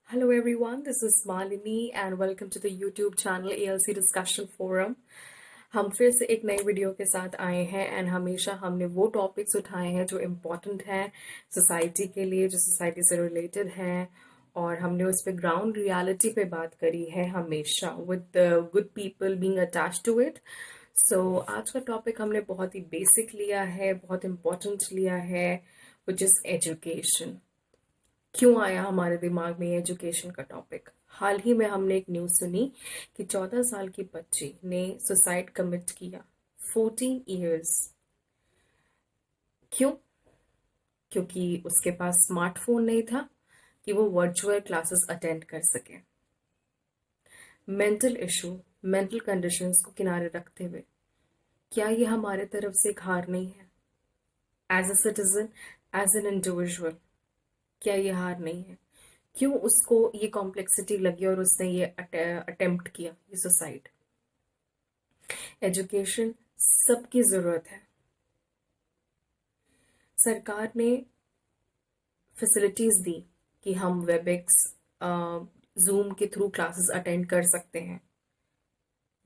Hello everyone, this is Malini and welcome to the YouTube channel ALC Discussion Forum. हम फिर से एक नई वीडियो के साथ आए हैं एंड हमेशा हमने वो टॉपिक्स उठाए हैं जो इम्पोर्टेंट हैं सोसाइटी के लिए, जो सोसाइटी से रिलेटेड हैं, और हमने उस पे ग्राउंड रियलिटी पे बात करी है हमेशा with good people being attached to it. So आज का टॉपिक हमने बहुत ही बेसिक लिया है, बहुत इम्पोर्टेंट लिया है, विच इज़ एजुकेशन. क्यों आया हमारे दिमाग में एजुकेशन का टॉपिक? हाल ही में हमने एक न्यूज़ सुनी कि 14 साल की बच्ची ने सुसाइड कमिट किया. 14 इयर्स. क्यों? क्योंकि उसके पास स्मार्टफोन नहीं था कि वो वर्चुअल क्लासेस अटेंड कर सके. मेंटल इशू, मेंटल कंडीशंस को किनारे रखते हुए क्या ये हमारे तरफ से एक हार नहीं है? As a citizen, as an individual, क्या ये हार नहीं है? क्यों उसको ये कॉम्प्लेक्सिटी लगी और उसने ये अटेम्प्ट किया ये सुसाइड? एजुकेशन सबकी ज़रूरत है. सरकार ने फैसिलिटीज़ दी कि हम वेबएक्स, जूम के थ्रू क्लासेस अटेंड कर सकते हैं.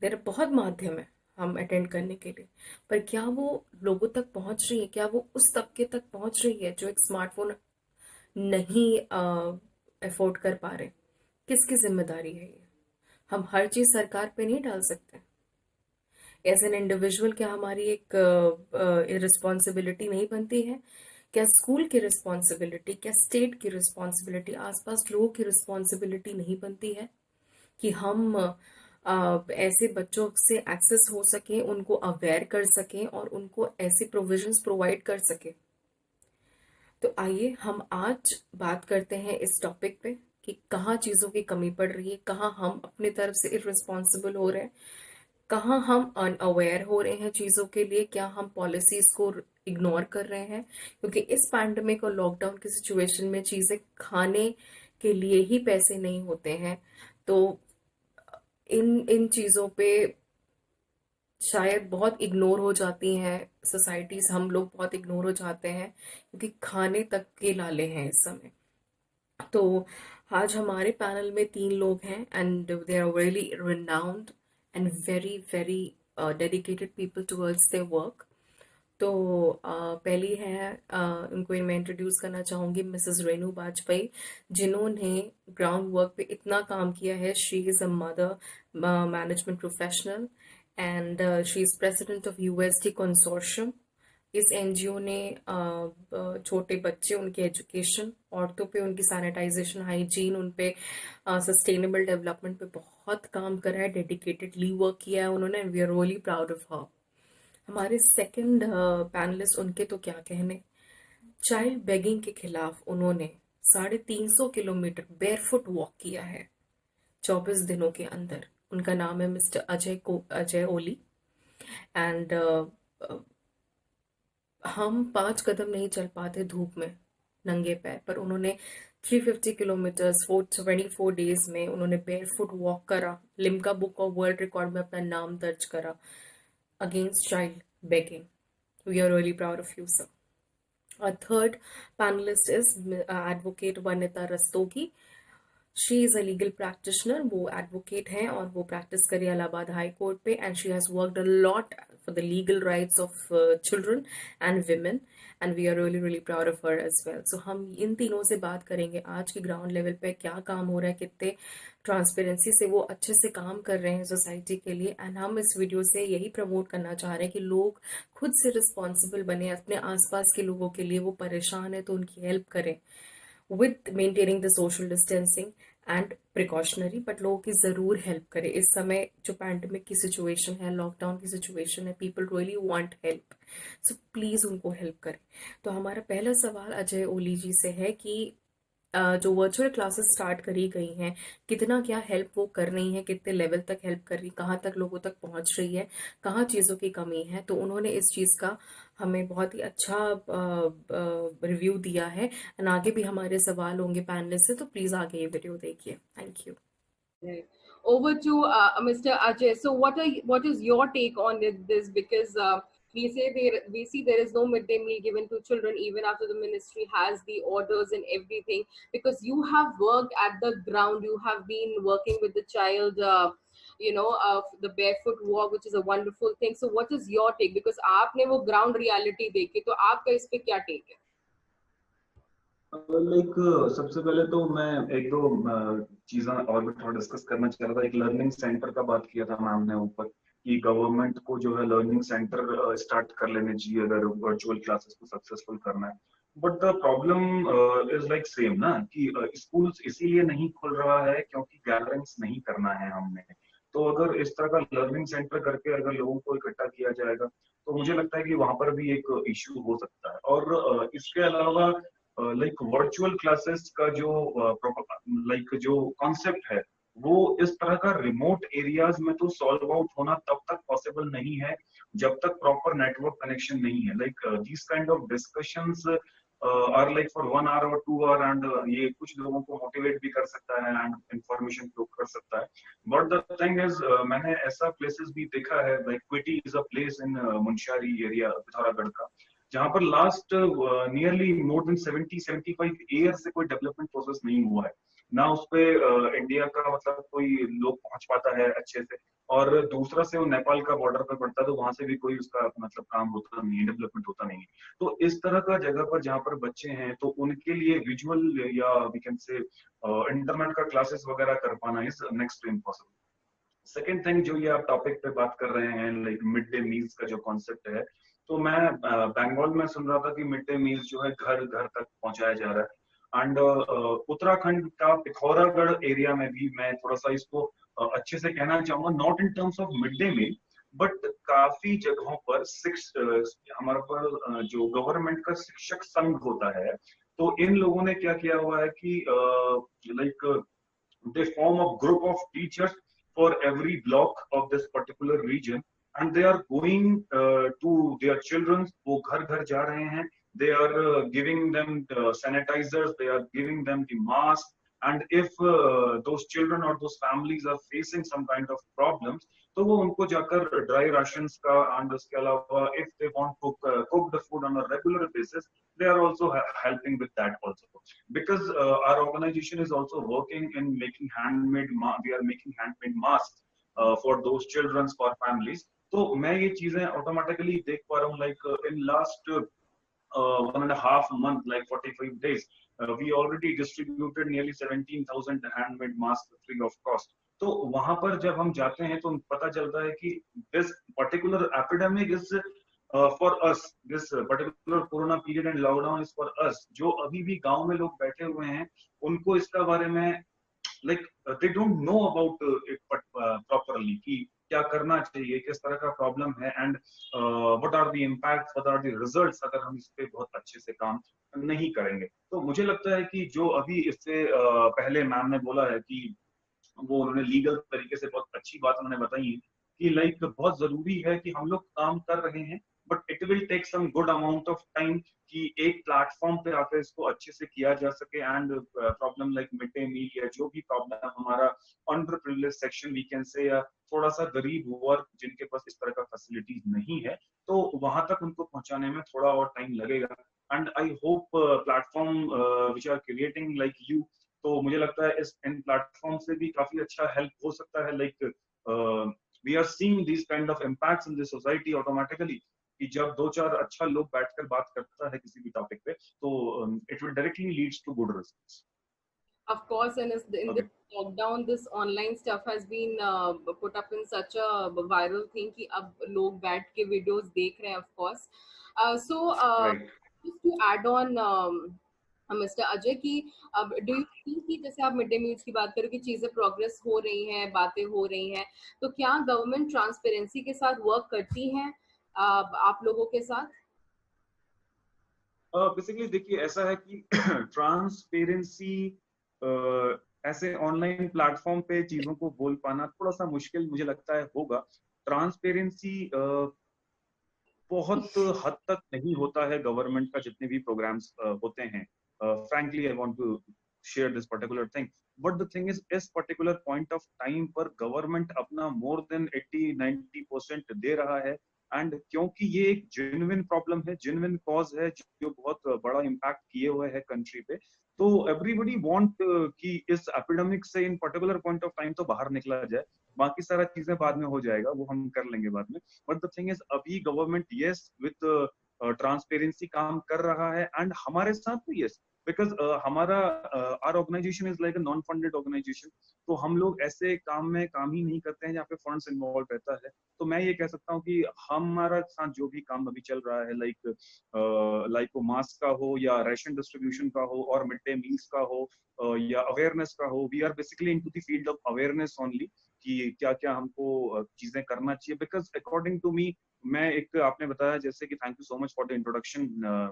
देर बहुत माध्यम है हम अटेंड करने के लिए, पर क्या वो लोगों तक पहुंच रही है? क्या वो उस तबके तक पहुंच रही है जो एक स्मार्टफोन नहीं अफोर्ड कर पा रहे? किसकी जिम्मेदारी है ये? हम हर चीज़ सरकार पे नहीं डाल सकते. एज एन इंडिविजुअल क्या हमारी एक रिस्पॉन्सिबिलिटी नहीं बनती है? क्या स्कूल की रिस्पॉन्सिबिलिटी, क्या स्टेट की रिस्पॉन्सिबिलिटी, आसपास लोगों की रिस्पॉन्सिबिलिटी नहीं बनती है कि हम ऐसे बच्चों से एक्सेस हो सके, उनको अवेयर कर सकें और उनको ऐसे प्रोविजंस प्रोवाइड कर सके? तो आइए हम आज बात करते हैं इस टॉपिक पे कि कहाँ चीज़ों की कमी पड़ रही है, कहाँ हम अपनी तरफ से इररिस्पॉन्सिबल हो रहे हैं, कहाँ हम अनअवेयर हो रहे हैं चीज़ों के लिए, क्या हम पॉलिसीज को इग्नोर कर रहे हैं? क्योंकि इस पैंडमिक और लॉकडाउन की सिचुएशन में चीज़ें खाने के लिए ही पैसे नहीं होते हैं. तो इन इन चीज़ों पे शायद बहुत इग्नोर हो जाती हैं सोसाइटीज, हम लोग बहुत इग्नोर हो जाते हैं क्योंकि खाने तक के लाले हैं इस समय. तो आज हमारे पैनल में 3 लोग हैं and they are really renowned and very very dedicated people towards their work. तो पहली है, उनको मैं इंट्रोड्यूस करना चाहूँगी, मिसेस रेनू बाजपेयी, जिन्होंने ग्राउंड वर्क पे इतना काम किया है. She is a mother, management professional, and she is president of USD consortium. इस एनजीओ ने छोटे बच्चे, उनके एजुकेशन, औरतों पे उनकी सैनिटाइजेशन, हाइजीन, उन पे सस्टेनेबल डेवलपमेंट पे बहुत काम करा है, डेडिकेटेडली वर्क किया है उन्होंने, and we are really proud of her. हमारे सेकंड पैनलिस्ट, उनके तो क्या कहने. चाइल्ड बेगिंग के खिलाफ उन्होंने 350 किलोमीटर बेयरफुट वॉक किया है 24 दिनों के अंदर. उनका नाम है मिस्टर अजय ओली. एंड हम 5 कदम नहीं चल पाते धूप में नंगे पैर, पर उन्होंने 350 किलोमीटर्स 424 डेज में उन्होंने बेयरफुट वॉक करा. Limca book of world record में अपना नाम दर्ज करा against child begging. We are really proud of you sir. Our third panelist is advocate Vanita Rastogi. She is a legal practitioner. वो advocate हैं और वो प्रैक्टिस करी इलाहाबाद हाई कोर्ट पे, and she has worked a lot for the legal rights of children and women, and we are really really proud of her as well. So हम इन तीनों से बात करेंगे आज के ग्राउंड लेवल पे क्या काम हो रहा है, कितने ट्रांसपेरेंसी से वो अच्छे से काम कर रहे हैं सोसाइटी के लिए. एंड हम इस वीडियो से यही प्रमोट करना चाह रहे हैं कि लोग खुद से रिस्पॉन्सिबल बने, अपने आसपास के लोगों के लिए. वो परेशान है तो उनकी हेल्प करें with maintaining the social distancing and precautionary, but लोगों की ज़रूर हेल्प करें. इस समय जो पैंडमिक की सिचुएशन है, लॉकडाउन की सिचुएशन है, people really want help, so please उनको हेल्प करें. तो हमारा पहला सवाल अजय ओली जी से है कि जो वर्चुअल क्लासेस स्टार्ट करी गई हैं, कितना क्या हेल्प वो कर रही हैं, कितने लेवल तक हेल्प कर रही, कहाँ तक लोगों तक पहुँच रही है, कहाँ चीज़ों की कमी है. तो उन्होंने इस चीज़ का हमें बहुत ही अच्छा रिव्यू दिया है. एंड आगे भी हमारे सवाल होंगे पैनलिस्ट से, तो प्लीज़ आगे ये वीडियो देखिए. Thank you. Right. Over to Mr. Ajay. So, what is your take on this? Because we see there is no midday meal given to children even after the ministry has the orders and everything, because you have worked at the ground, you have been working with the child, the barefoot walk, which is a wonderful thing. So what is your take, because आपने वो ground reality देखी, तो आपका इस पे क्या take है? Like सबसे पहले तो मैं एक दो चीजें और भी थोड़ा डिस्कस करना चाह रहा था। एक लर्निंग सेंटर का बात किया था मैम ने ऊपर कि गवर्नमेंट को जो है लर्निंग सेंटर स्टार्ट कर लेने चाहिए अगर वर्चुअल क्लासेस को सक्सेसफुल करना है। But the problem is like same ना कि स्कूल्स इसीलिए नहीं खुल रहा है क्योंकि गैदरिंग्स नहीं करना है हमने। तो अगर इस तरह का लर्निंग सेंटर करके अगर लोगों को इकट्ठा किया जाएगा तो मुझे लगता है कि वहां पर भी एक इश्यू हो सकता है। और इसके अलावा लाइक वर्चुअल क्लासेस का जो लाइक जो कॉन्सेप्ट है वो इस तरह का रिमोट एरियाज में तो सॉल्व आउट होना तब तक पॉसिबल नहीं है जब तक प्रॉपर नेटवर्क कनेक्शन नहीं है। Like this kind of discussions are like for 1 hour और 2 hour एंड ये कुछ लोगों को मोटिवेट भी कर सकता है एंड इंफॉर्मेशन फ्लो कर सकता है। बट द थिंग इज मैंने ऐसा प्लेसेस भी देखा है like Quiti is a place in Munsiyari area Pithoragarh का जहां पर last nearly more than 70-75 year से कोई डेवलपमेंट प्रोसेस नहीं हुआ है ना। उस पे इंडिया का मतलब कोई लोग पहुंच पाता है अच्छे से। और दूसरा से वो नेपाल का बॉर्डर पर पड़ता है तो वहां से भी कोई उसका मतलब काम होता नहीं है, डेवलपमेंट होता नहीं है। तो इस तरह का जगह पर जहाँ पर बच्चे हैं तो उनके लिए विजुअल या वी कैन से इंटरनेट का क्लासेस वगैरह कर पाना is next to impossible. Second thing जो ये आप टॉपिक पे बात कर रहे हैं लाइक मिड डे मील्स का जो कॉन्सेप्ट है तो मैं बंगाल में सुन रहा था कि मिड डे मील्स जो है घर घर तक पहुंचाया जा रहा है। एंड उत्तराखंड का पिथौरागढ़ एरिया में भी मैं थोड़ा सा इसको अच्छे से कहना चाहूंगा not in terms of mid day meal but काफी जगहों पर हमारे पर जो गवर्नमेंट का शिक्षक संघ होता है तो इन लोगों ने क्या किया हुआ है कि like they form a group of teachers for every block of this particular region and they are going to their children wo ghar ghar ja rahe hain they are giving them sanitizers they are giving them the mask and if those children or those families are facing some kind of problems तो वो उनको जाकर dry rations का and उसके अलावा if they want to cook the food on a regular basis they are also helping with that also because our organization is also working in making we are making handmade masks for those children for families। तो मैं ये चीजें automatically देख पा रहा हूँ like in last 1.5 month like 45 days we already distributed nearly 17,000 handmade masks free of cost। तो वहां पर जब हम जाते हैं तो पता चलता है कि this particular epidemic is for us this particular corona period and lockdown is for us। जो अभी भी गांव में लोग बैठे हुए हैं उनको इसका बारे में like they don't know about it properly कि क्या करना चाहिए किस तरह का प्रॉब्लम है and what are the impacts what are the results अगर हम इस पे बहुत अच्छे से काम नहीं करेंगे। तो मुझे लगता है कि जो अभी इससे पहले मैम ने बोला है कि वो उन्होंने लीगल तरीके से बहुत अच्छी बात उन्होंने बताई है कि लाइक बहुत जरूरी है कि हम लोग काम कर रहे हैं but it will take some good amount of time कि एक प्लेटफॉर्म पे आकर इसको अच्छे से किया जा सके and problem like mid day meal या जो भी प्रॉब्लम हमारा under privilege section we can say या थोड़ा सा गरीब वर्ग जिनके पास इस तरह का फैसिलिटीज नहीं है तो वहां तक उनको पहुंचाने में थोड़ा और टाइम लगेगा। And I hope platform which are creating like you तो मुझे लगता है इस इन प्लेटफॉर्म से भी काफी अच्छा हेल्प हो सकता है। Like we are seeing this kind of impacts in the society automatically कि जब दो चार अच्छा लोग बैठकर बात करता है किसी भी टॉपिक पे तो it will directly leads to good results. Of course, and in this lockdown, this online stuff has been put up in such a viral thing कि अब लोग बैठ के videos देख रहे हैं, of course. So, just to add on, mister Ajay की अब डू यू थिंक कि जैसे आप मिड डे मील्स की बात करो कि चीजें प्रोग्रेस हो रही हैं, बातें हो रही हैं, तो क्या गवर्नमेंट ट्रांसपेरेंसी के साथ वर्क करती है आप लोगों के साथ? बेसिकली देखिए ऐसा है कि ट्रांसपेरेंसी ऐसे ऑनलाइन प्लेटफॉर्म पे चीजों को बोल पाना थोड़ा सा मुश्किल मुझे लगता है होगा। ट्रांसपेरेंसी बहुत हद तक नहीं होता है गवर्नमेंट का जितने भी प्रोग्राम्स होते हैं। Frankly I want to share this particular thing but the thing is इस पर्टिकुलर पॉइंट ऑफ टाइम पर गवर्नमेंट अपना मोर देन 80-90% दे रहा है एंड क्योंकि ये एक जेन्युइन प्रॉब्लम है, जेन्युइन कॉज है जो बहुत बड़ा इम्पैक्ट किए हुए है कंट्री पे, तो एवरीबडी वांट कि इस एपिडेमिक से इन पर्टिकुलर पॉइंट ऑफ टाइम तो बाहर निकला जाए, बाकी सारा चीजें बाद में हो जाएगा, वो हम कर लेंगे बाद में। बट द थिंग इज अभी गवर्नमेंट यस विद ट्रांसपेरेंसी काम कर रहा है, एंड हमारे साथ भी यस, बिकॉज हमारा our organization is like a non funded organization, तो हम लोग ऐसे काम में काम ही नहीं करते हैं जहाँ पे फंड्स इन्वॉल्व रहता है। तो मैं ये कह सकता हूँ कि हमारा साथ जो भी काम अभी चल रहा है, लाइक वो मास्क का हो या राशन डिस्ट्रीब्यूशन का हो और मिड डे मील्स का हो या अवेयरनेस का हो, we are basically into the field of awareness only कि क्या क्या हमको चीजें करना चाहिए। बिकॉज अकॉर्डिंग टू मी, मैं एक आपने बताया जैसे कि thank you so much for the introduction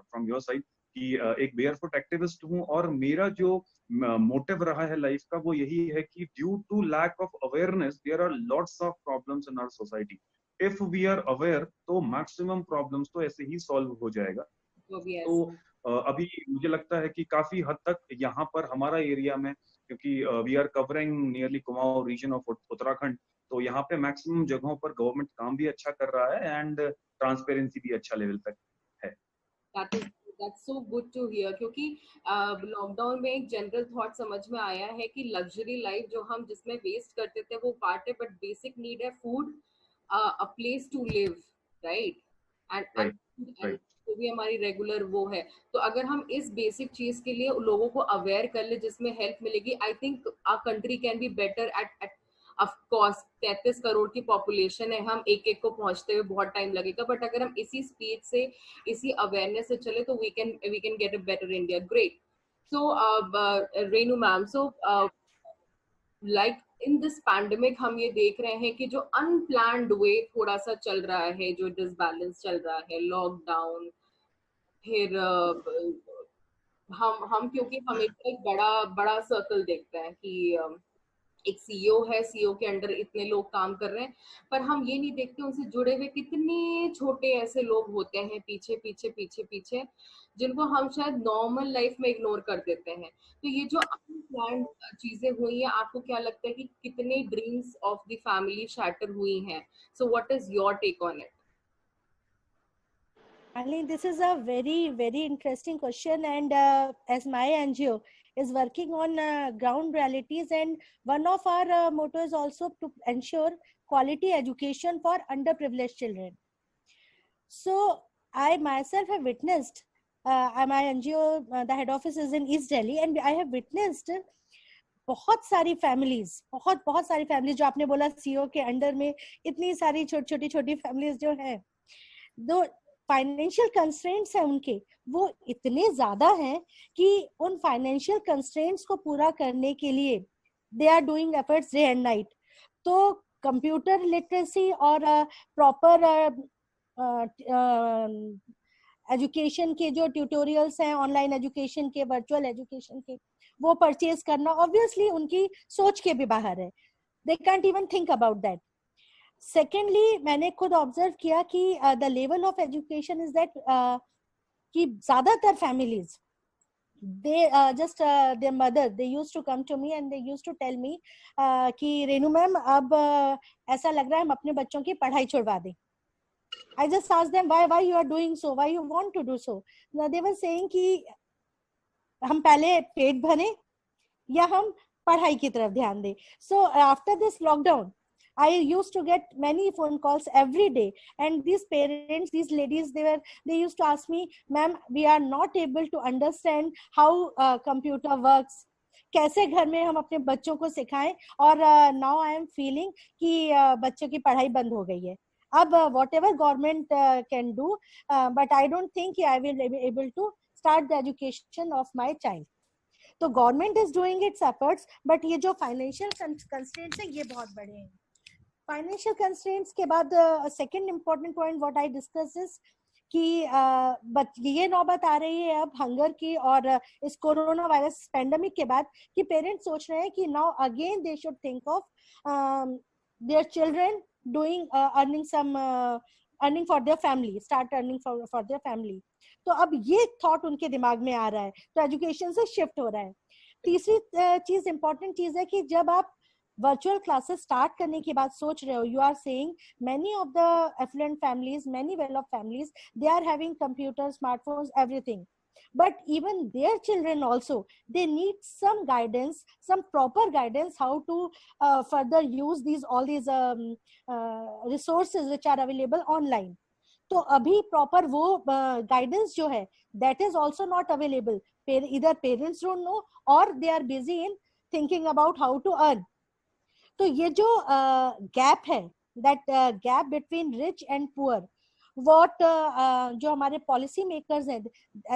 from your side कि एक बेयरफुट एक्टिविस्ट हूँ, और मेरा जो मोटिव रहा है लाइफ का वो यही है कि due to lack of awareness there are lots of problems in our society. If we are aware तो मैक्सिमम प्रॉब्लम्स तो ऐसे ही सॉल्व हो जाएगा। Yes. तो अभी मुझे लगता है कि काफी हद तक यहाँ पर हमारा एरिया में, क्योंकि we are covering nearly Kumaon region of Uttarakhand, तो यहाँ पे मैक्सिमम जगहों पर गवर्नमेंट काम भी अच्छा कर रहा है एंड ट्रांसपेरेंसी भी अच्छा लेवल तक है। That is that's so good to hear, क्योंकि लॉकडाउन में एक जनरल थॉट समझ में आया है कि लग्जरी लाइफ जो हम जिसमें वेस्ट करते थे वो पार्ट है, बट बेसिक नीड है food, a place to live, right, and right and right. जो भी हमारी रेगुलर वो है। तो अगर हम इस बेसिक चीज के लिए लोगों को अवेयर कर ले जिसमें हेल्प मिलेगी, I think our country can be better at of course 33 crore की पॉपुलेशन है, हम एक एक को पहुंचते हुए बहुत टाइम लगेगा, बट अगर हम इसी स्पीड से, इसी अवेयरनेस से चले तो we can get a better India. Great. So Renu ma'am, so like in this pandemic हम ये देख रहे हैं कि जो अनप्लान्ड वे थोड़ा सा चल रहा है, जो डिसबैलेंस चल रहा है, लॉकडाउन, फिर हम क्योंकि हमेशा एक बड़ा बड़ा सर्कल देखते हैं कि एक सीईओ है, सीईओ के अंडर इतने लोग काम कर रहे हैं, पर हम ये नहीं देखते उनसे जुड़े हुए कितने छोटे ऐसे लोग होते हैं पीछे पीछे पीछे पीछे, जिनको हम शायद नॉर्मल लाइफ में इग्नोर कर देते हैं। तो ये जो अनप्लान्ड चीजें हुई हैं, आपको क्या लगता है कि कितने dreams of the family shatter हुई हैं? So what is your take on it? I mean, this is a very, very interesting question. And as my NGO is working on ground realities, and one of our motto is also to ensure quality education for underprivileged children. So I myself have witnessed, my NGO, the head office is in East Delhi, and I have witnessed बहुत सारी families, बहुत सारी families, जो आपने बोला CEO के under में इतनी सारी छोटी छोटी फैमिलीज जो है, दो फाइनेंशियल कंस्ट्रेंट्स हैं उनके, वो इतने ज्यादा हैं कि उन फाइनेंशियल कंस्ट्रेंट्स को पूरा करने के लिए they are doing efforts day and night. तो कंप्यूटर लिटरेसी और प्रॉपर एजुकेशन के जो ट्यूटोरियल्स हैं, ऑनलाइन एजुकेशन के, वर्चुअल एजुकेशन के, वो परचेज करना ऑब्वियसली उनकी सोच के भी बाहर है। They can't even think about that. Secondly, मैंने खुद ऑब्जर्व किया कि the level of education is that कि ज्यादातर families they just their mother, they used to come to me and they used to tell me कि Renu ma'am अब ऐसा लग रहा है हम अपने बच्चों की पढ़ाई छुड़वा दें। I just asked them why you are doing so, why you want to do so. Now they were saying कि हम पहले पेट भरें या हम पढ़ाई की तरफ ध्यान दें। So after this lockdown, I used to get many phone calls every day, and these parents, these ladies, they used to ask me, ma'am, we are not able to understand how computer works, कैसे घर में हम अपने बच्चों को सिखाएं, और now I am feeling कि बच्चों की पढ़ाई बंद हो गई है। अब whatever government can do, but I don't think I will be able to start the education of my child. तो government is doing it's efforts, but ये जो फाइनेंशियल कंस्ट्रेंट्स हैं ये बहुत बड़े हैं। फाइनेंशियल कंस्ट्रेंट्स के बाद second important point what I discuss is कि ये नौबत आ रही है अब हंगर की, और इस कोरोना वायरस पेंडेमिक के बाद कि पेरेंट्स सोच रहे हैं कि now again they should think of their children doing earning for their family, start earning for their family. तो अब ये थॉट उनके दिमाग में आ रहा है, तो एजुकेशन से शिफ्ट हो रहा है। तीसरी चीज, इंपॉर्टेंट चीज है कि जब आप वर्चुअल क्लासेस स्टार्ट करने के बाद सोच रहे हो, you are saying many of the affluent families, many well-off families, they are having computers, smartphones, everything. But even their children also, they need some guidance, some proper guidance, how to further use all these resources which are available online. तो अभी proper वो guidance जो है that is also not available. Either parents don't know or they are busy in thinking about how to earn. तो ये जो gap है, that gap between rich and poor, what जो हमारे पॉलिसी मेकर्स हैं,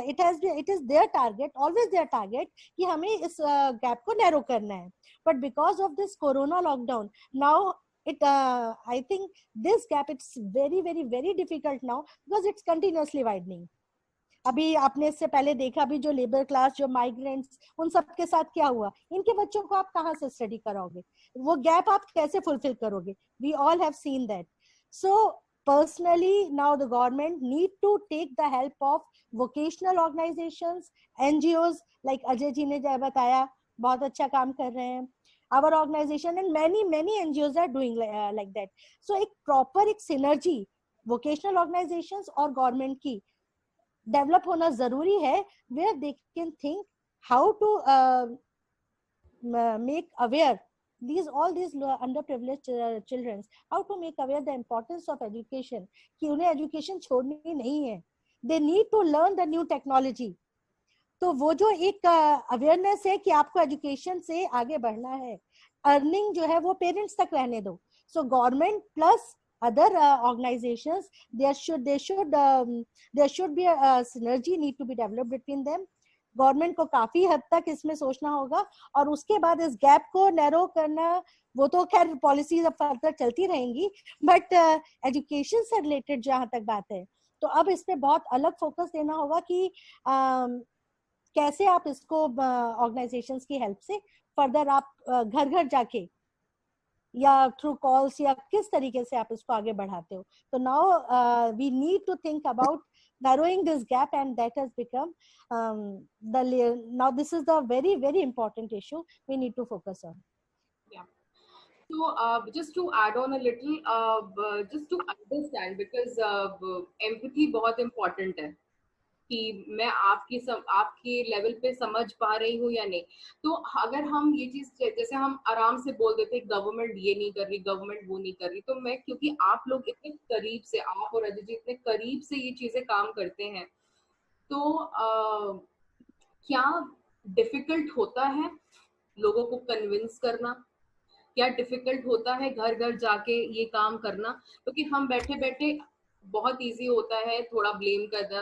it is their target, always their target, कि हमें इस गैप को नैरो करना है. But because of this corona lockdown, now I think this gap, it's very very very difficult now because it's continuously widening. अभी आपने इससे पहले देखा, अभी जो लेबर क्लास, जो माइग्रेंट्स, उन सब के साथ क्या हुआ, इनके बच्चों को आप कहाँ से स्टडी कराओगे, वो गैप आप कैसे फुलफिल करोगे? We all have seen that. So personally now the government need to take the help of vocational organizations, NGOs like Ajay ji ने जो बताया, बहुत अच्छा काम कर रहे हैं. Our organization and many NGOs are doing like that. So एक proper एक synergy vocational organizations और government की डेवलप होना जरूरी है, where they can think how to make aware all these underprivileged children, how to make aware the importance of education, कि उन्हें education छोड़नी नहीं है. They need to learn the new technology. तो वो जो एक अवेयरनेस है कि आपको एजुकेशन से आगे बढ़ना है, अर्निंग जो है वो पेरेंट्स तक रहने दो. So government plus other organizations, there should be a synergy need to be developed between them. Government को काफी हद तक इसमें सोचना होगा, और उसके बाद इस गैप को नैरो करना, वो तो खैर पॉलिसीज अब फर्दर चलती रहेंगी, बट एजुकेशन से रिलेटेड जहां तक बात है, तो अब इस पे बहुत अलग फोकस देना होगा कि कैसे आप इसको ऑर्गेनाइजेशंस की हेल्प से फर्दर आप घर घर जाके या थ्रू कॉल्स या किस तरीके से आप इसको आगे बढ़ाते हो. तो now we need to think about narrowing this gap, and that has become now this is the very very important issue we need to focus on. Yeah. So just to add on a little, just to understand, because empathy बहुत important है कि मैं आपकी level पे समझ पा रही हूँ या नहीं. तो अगर हम ये चीज, जैसे हम आराम से बोल देते गवर्नमेंट ये नहीं कर रही, गवर्नमेंट वो नहीं कर रही, तो मैं, क्योंकि आप लोग इतने करीब से, आप और अजय जी इतने करीब से ये चीजें काम करते हैं, तो क्या डिफिकल्ट होता है लोगों को कन्विंस करना? क्या डिफिकल्ट होता है घर घर जाके ये काम करना? क्योंकि हम बैठे बैठे बहुत इजी होता है थोड़ा ब्लेम करना,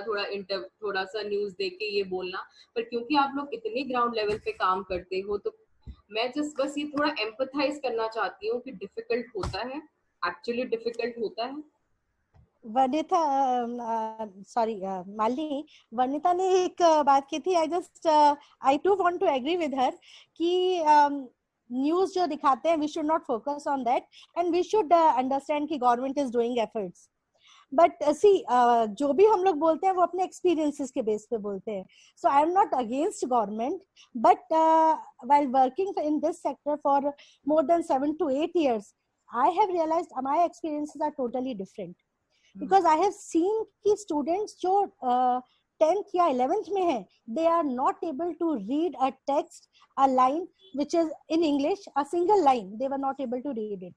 थोड़ा सा न्यूज देख के ये बोलना, पर क्योंकि आप लोग इतने ग्राउंड लेवल पे काम करते हो, तो मैं बस ये थोड़ा एम्पथाइज करना चाहती हूँ कि डिफिकल्ट होता है, एक्चुअली डिफिकल्ट होता है. वनिता, सॉरी मालिनी, वनिता ने एक बात की थी, I to want to agree with her कि न्यूज जो दिखाते हैं, we should not focus on that, and we should understand कि government is doing efforts. But see, जो भी हम लोग बोलते हैं वो अपने एक्सपीरियंसेस के बेस पे बोलते हैं. So I am not against government, but while working in this sector for more than 7 to 8 years, I have realised my experiences are totally different. Because I have seen कि students जो 10th या 11th में हैं, they are not able to read a text, a line which is in English, a single line, they were not able to read it.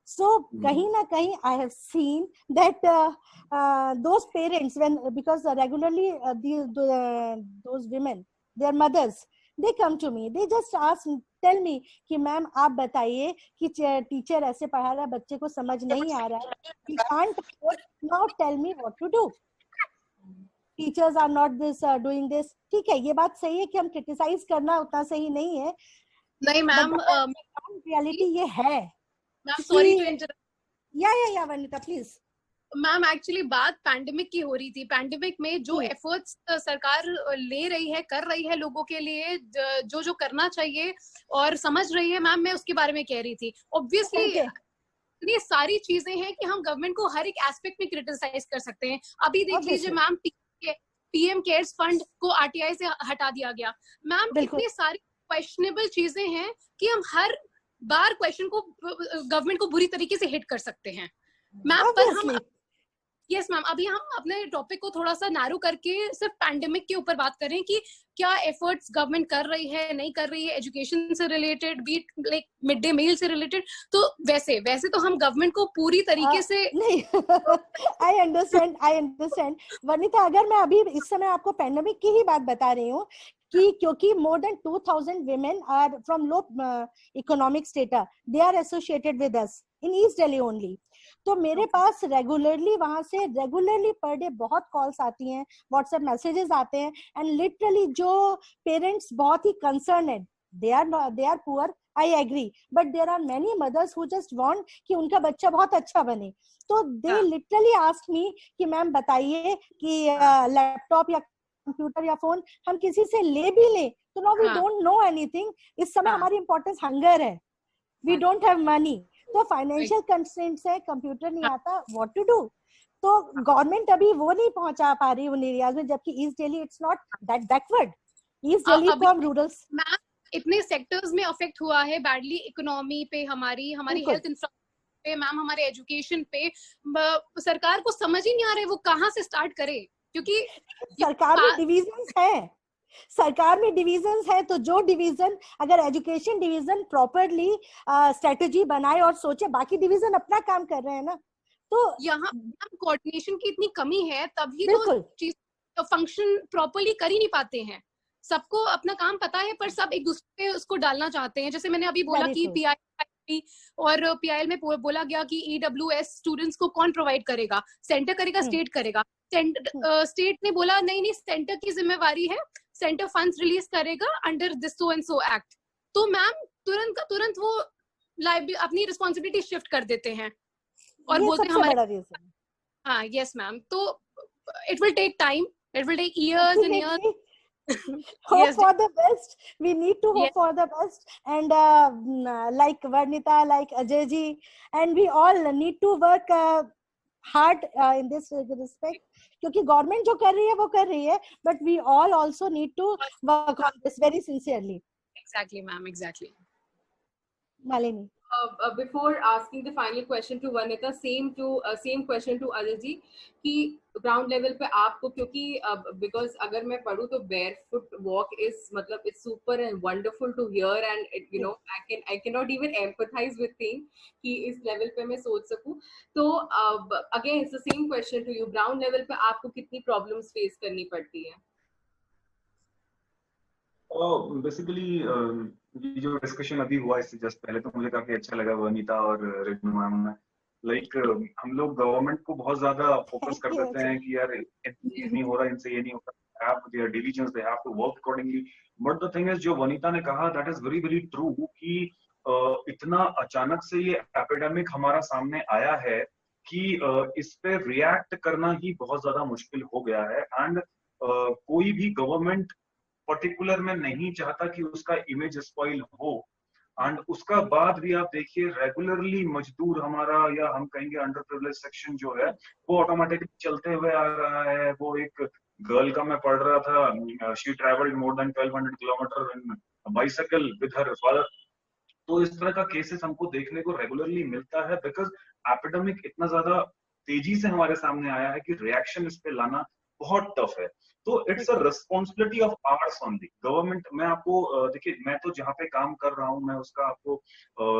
So kahin na kahin I have seen that those parents, because regularly those women, their mothers, they come to me, they just tell me कि ma'am आप बताइए कि teacher ऐसे पढ़ा रहा है, बच्चे को समझ नहीं आ रहा है, we can't afford, now tell me what to do. Teachers are not doing this. ठीक है, ये बात सही है कि हम क्रिटिसाइज करना उतना सही नहीं है. नहीं मैम, रियलिटी ये है. Ma'am sorry to interrupt. या वनिता प्लीज. मैम एक्चुअली बात पैंडेमिक की हो रही थी. पैंडेमिक में जो एफर्ट्स सरकार ले रही है, कर रही है लोगों के लिए, जो करना चाहिए और समझ रही है, मैम मैं उसके बारे में कह रही थी. ऑब्वियसली ये सारी चीजें हैं कि हम गवर्नमेंट को हर एक एस्पेक्ट में क्रिटिसाइज कर सकते हैं. अभी देख लीजिए मैम, पीएम केयर्स फंड को आरटीआई से हटा दिया गया. मैम इतनी सारी क्वेश्चनेबल चीजें हैं कि हम हर बार क्वेश्चन को गवर्नमेंट को बुरी तरीके से हिट कर सकते हैं मैम। पर हम यस मैम, अभी हम अपने टॉपिक को थोड़ा सा नैरो करके सिर्फ पैंडेमिक के ऊपर बात करें कि क्या एफर्ट्स गवर्नमेंट कर रही है, नहीं कर रही है, एजुकेशन से related, but like mid day meal से रिलेटेड। तो वैसे तो हम गवर्नमेंट को पूरी तरीके से नहीं आई अंडरस्टैंड वनिता, अगर मैं अभी इस समय आपको पैंडेमिक की ही बात बता रही हूँ कि क्योंकि more than 2000 women are from low economic strata, they are associated with us in East Delhi only. तो मेरे पास रेगुलरली वहां से पर डे बहुत कॉल्स आती हैं, व्हाट्सएप मैसेजेस आते हैं, एंड लिटरली जो पेरेंट्स बहुत ही कंसर्न है, they are poor, I agree, but there are many mothers who just want कि उनका बच्चा बहुत अच्छा बने। तो दे लिटरली आस्क मी कि मैम बताइए कि लैपटॉप या कंप्यूटर या फोन हम किसी से ले भी ले तो no we don't know anything. इस समय हमारी इंपॉर्टेंस हंगर है, वी डोंट हैव मनी, तो फाइनेंशियल कंस्ट्रेंट्स है, कंप्यूटर नहीं आता, व्हाट टू डू। तो गवर्नमेंट अभी वो नहीं पहुंचा पा रही उन एरियाज में, जबकि east Delhi it's not that backward, east Delhi from rural. इतने सेक्टर्स में अफेक्ट हुआ है बैडली, इकोनॉमी पे, हमारी हेल्थ इंफ्रास्ट्रक्चर पे मैम, हमारे एजुकेशन पे। सरकार को समझ ही नहीं आ रहा है वो कहाँ से स्टार्ट करे, क्योंकि सरकार में डिविजन्स है, सरकार में डिविजन्स है, तो जो डिवीजन अगर एजुकेशन डिवीजन प्रॉपरली स्ट्रेटेजी बनाए और सोचे, बाकी डिवीजन अपना काम कर रहे हैं ना, तो यहाँ कोऑर्डिनेशन की इतनी कमी है, तभी तो चीज फंक्शन प्रॉपरली कर ही नहीं पाते हैं। सबको अपना काम पता है पर सब एक दूसरे पे उसको डालना चाहते हैं। जैसे मैंने अभी बोला कि पीआईएल और पीआईएल में बोला गया कि ईडब्ल्यूएस स्टूडेंट्स को कौन प्रोवाइड करेगा, सेंटर करेगा, स्टेट करेगा। स्टेट ने बोला नहीं सेंटर की जिम्मेवारी है, सेंटर फंड्स रिलीज करेगा under this so and so act. तो मैम तुरंत वो अपनी रिस्पॉन्सिबिलिटी शिफ्ट कर देते हैं और बोलते हैं हमारे। हाँ यस मैम, तो it will take time, it will take years and years. Hope for the best. We need to hope for the best, and like Varnita, like Ajay ji, and we all need to work hard in this respect. क्योंकि government जो कर रही है वो कर रही है, but we all also need to work on this very sincerely. Exactly, ma'am. Exactly. Malini. Before asking the final question to Vanita, same question to Ajay ji कि ग्राउंड लेवल पे आपको, क्योंकि बिकॉज अगर मैं पढ़ूं तो barefoot walk is मतलब it's super and wonderful to hear, and it, you know I cannot even empathize with thing कि इस लेवल पे मैं सोच सकूं। तो again it's the same question to you, ground level पे आपको कितनी प्रॉब्लम्स फेस करनी पड़ती है? बेसिकली ये जो डिस्कशन अभी हुआ इससे जस्ट पहले तो मुझे काफी अच्छा लगा वनीता और रिग्नू मैम ने, लाइक हम लोग गवर्नमेंट को बहुत ज्यादा फोकस कर देते हैं कि यार ये नहीं हो रहा, इनसे ये नहीं होता, have their divisions, they have to work accordingly. But the thing is, जो वनीता ने कहा that is very very true कि इतना अचानक से ये एपिडेमिक हमारा सामने आया है कि इस पे रिएक्ट करना ही बहुत ज्यादा मुश्किल हो गया है। एंड कोई भी गवर्नमेंट पर्टिकुलर में नहीं चाहता कि उसका इमेज स्पॉइल हो। एंड उसका बाद भी आप देखिए रेगुलरली मजदूर हमारा, या हम कहेंगे अंडर प्रिविलेज सेक्शन जो है, वो ऑटोमेटिकली चलते हुए आ रहा है। वो एक गर्ल का मैं पढ़ रहा था, she travelled more than 1200 kilometre in bicycle with her father. तो इस तरह का केसेस हमको देखने को रेगुलरली मिलता है, बिकॉज एपिडेमिक इतना ज्यादा तेजी से हमारे सामने आया है कि रिएक्शन इस पे लाना बहुत टफ है। तो it's a responsibility of hours on the government. मैं आपको देखिए, मैं तो जहाँ पे काम कर रहा हूँ मैं उसका आपको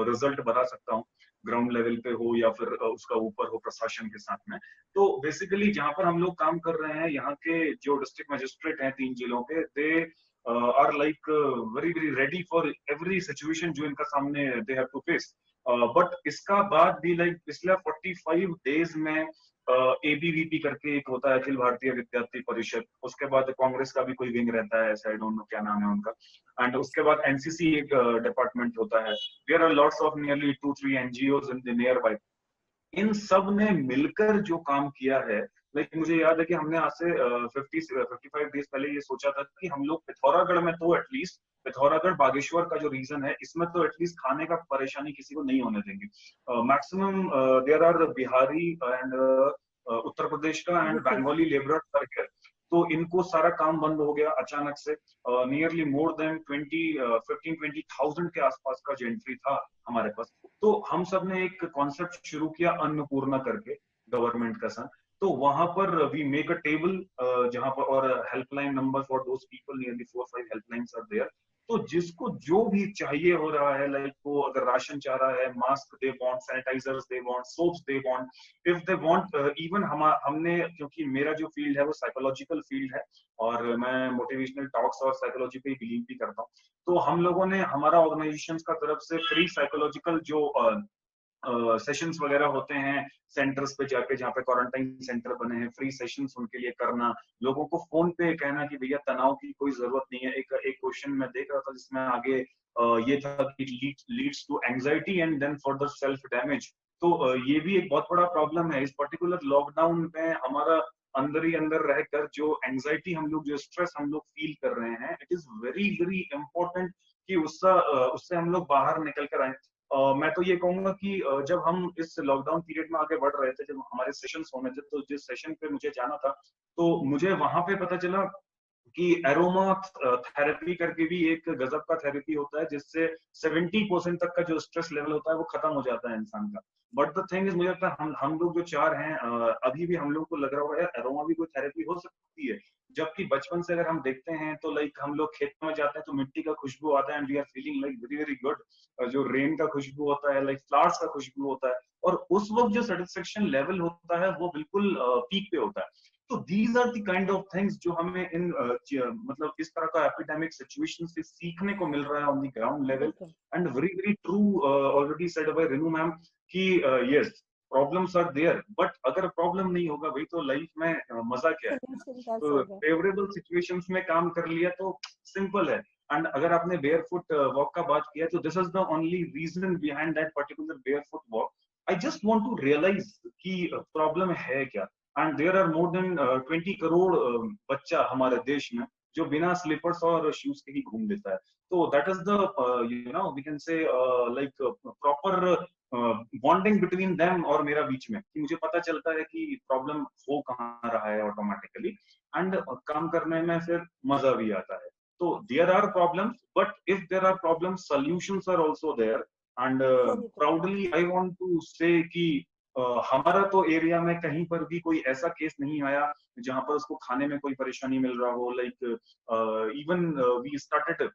रिजल्ट बता सकता हूँ, ग्राउंड लेवल पे हो या फिर उसका ऊपर हो प्रशासन के साथ में। तो बेसिकली जहाँ पर हम लोग काम कर रहे हैं, यहाँ के जो डिस्ट्रिक्ट मजिस्ट्रेट हैं 3 जिलों के, they are like very very ready for every situation जो इनका सामने they have to face. But इसका बाद भी लाइक पिछले 45 डेज में एबीवीपी करके एक होता है, अखिल भारतीय विद्यार्थी परिषद, उसके बाद कांग्रेस का भी कोई विंग रहता है, आई डोंट नो क्या नाम है उनका, एंड उसके बाद एनसीसी एक डिपार्टमेंट होता है। There are lots of nearly 2-3 NGOs in the nearby. इन सब ने मिलकर जो काम किया है, लाइक मुझे याद है कि हमने आज से 55 डेज पहले ये सोचा था कि हम लोग पिथौरागढ़ में तो एटलीस्ट, पिथौरागढ़ बागेश्वर का जो रीजन है इसमें तो एटलीस्ट खाने का परेशानी किसी को नहीं होने देंगे। Maximum there are Bihari and Uttar Pradesh का एंड बंगाली लेबर वर्कर। तो इनको सारा काम बंद हो गया अचानक से। नियरली मोर देन 15-20,000 के आसपास का जेंट्री था हमारे पास। तो हम सब ने एक कॉन्सेप्ट शुरू किया अन्नपूर्णा करके, गवर्नमेंट का सन। तो वहां पर वी मेक अ टेबल जहां पर, और helpline number for those people, nearly 4-5 helplines are there. तो जिसको जो भी चाहिए हो रहा है, लाइक वो अगर राशन चाह रहा है, mask they want, sanitizers they want, soaps they want, if they want, even हमने, क्योंकि मेरा जो फील्ड है वो साइकोलॉजिकल फील्ड है और मैं मोटिवेशनल टॉक्स और साइकोलॉजी पे बिलीव भी करता हूँ, तो हम लोगों ने, हमारा ऑर्गेनाइजेशन का तरफ से फ्री साइकोलॉजिकल जो सेशंस वगैरह होते हैं सेंटर्स पे जाके, जहाँ पे क्वारंटाइन सेंटर बने हैं, फ्री सेशंस उनके लिए करना, लोगों को फोन पे कहना कि भैया तनाव की कोई जरूरत नहीं है। एक एक क्वेश्चन मैं देख रहा था जिसमें आगे ये था कि leads to anxiety and then further self damage. तो ये भी एक बहुत बड़ा प्रॉब्लम है इस पर्टिकुलर लॉकडाउन में। हमारा अंदर ही अंदर रहकर जो एंजाइटी हम लोग, जो स्ट्रेस हम लोग फील कर रहे हैं, it is very very important कि उससे हम लोग बाहर निकल कर आए। मैं तो ये कहूंगा कि जब हम इस लॉकडाउन पीरियड में आगे बढ़ रहे थे, जब हमारे सेशंस होने थे, तो जिस सेशन पे मुझे जाना था, तो मुझे वहां पे पता चला कि एरोमा थेरेपी करके भी एक गजब का थेरेपी होता है, जिससे 70% तक का जो स्ट्रेस लेवल होता है वो खत्म हो जाता है इंसान का। बट द थिंग इज, मुझे लगता है हम लोग जो चार हैं, अभी भी हम लोग को लग रहा होगा यार एरोमा भी कोई थेरेपी हो सकती है। जबकि बचपन से अगर हम देखते हैं तो लाइक हम लोग खेत में जाते हैं तो मिट्टी का खुशबू आता है and we are feeling like very very good. जो रेन का खुशबू होता है, लाइक फ्लावर्स का खुशबू होता है, और उस वक्त जो सेटिस्फेक्शन लेवल होता है वो बिल्कुल पीक पे होता है। तो these are the kind of things जो हमें इन मतलब इस तरह का एपिडेमिक सिचुएशन से सीखने को मिल रहा है on the ground level. And very very true, already said by Renu ma'am कि yes problems are there, but अगर प्रॉब्लम नहीं होगा भाई तो लाइफ में मजा क्या है। तो फेवरेबल सिचुएशंस में काम कर लिया तो सिंपल है। एंड अगर आपने बेयरफुट वॉक का बात किया, तो this is the only reason behind that particular barefoot walk. I just want to realise कि प्रॉब्लम है क्या। And there are more than 20 crore बच्चा हमारे देश में जो बिना स्लीपर्स और शूज के ही घूम लेता है। तो that is the we can say like proper bonding between them और मेरा बीच में, कि मुझे पता चलता है कि प्रॉब्लम हो कहाँ रहा है ऑटोमेटिकली, एंड काम करने में फिर मजा भी आता है। तो there are problems, but if there are problems, solutions are also there. And proudly I want to say कि हमारा तो एरिया में कहीं पर भी कोई ऐसा केस नहीं आया जहां पर उसको खाने में कोई परेशानी मिल रहा हो। लाइक इवन वी स्टार्टेड,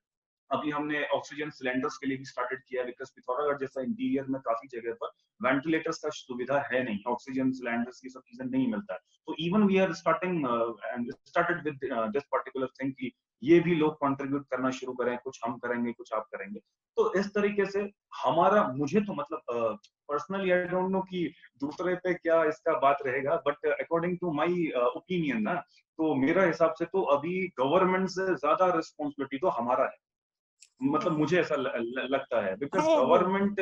अभी हमने ऑक्सीजन सिलेंडर्स के लिए भी स्टार्टेड किया है, बिकॉज पिथौरागढ़ जैसा इंटीरियर में काफी जगह पर वेंटिलेटर्स का सुविधा है नहीं, ऑक्सीजन सिलेंडर्स की सब चीजें नहीं मिलता है। तो even we are starting and started with this particular thing कि ये भी लोग कंट्रीब्यूट करना शुरू करें, कुछ हम करेंगे कुछ आप करेंगे। तो इस तरीके से हमारा, मुझे तो मतलब पर्सनली आई डोंट नो कि दूसरे पे क्या इसका बात रहेगा, but according to my opinion ना, तो मेरा हिसाब से तो अभी गवर्नमेंट से ज्यादा रिस्पॉन्सिबिलिटी तो हमारा है। मतलब मुझे ऐसा लगता है, because government,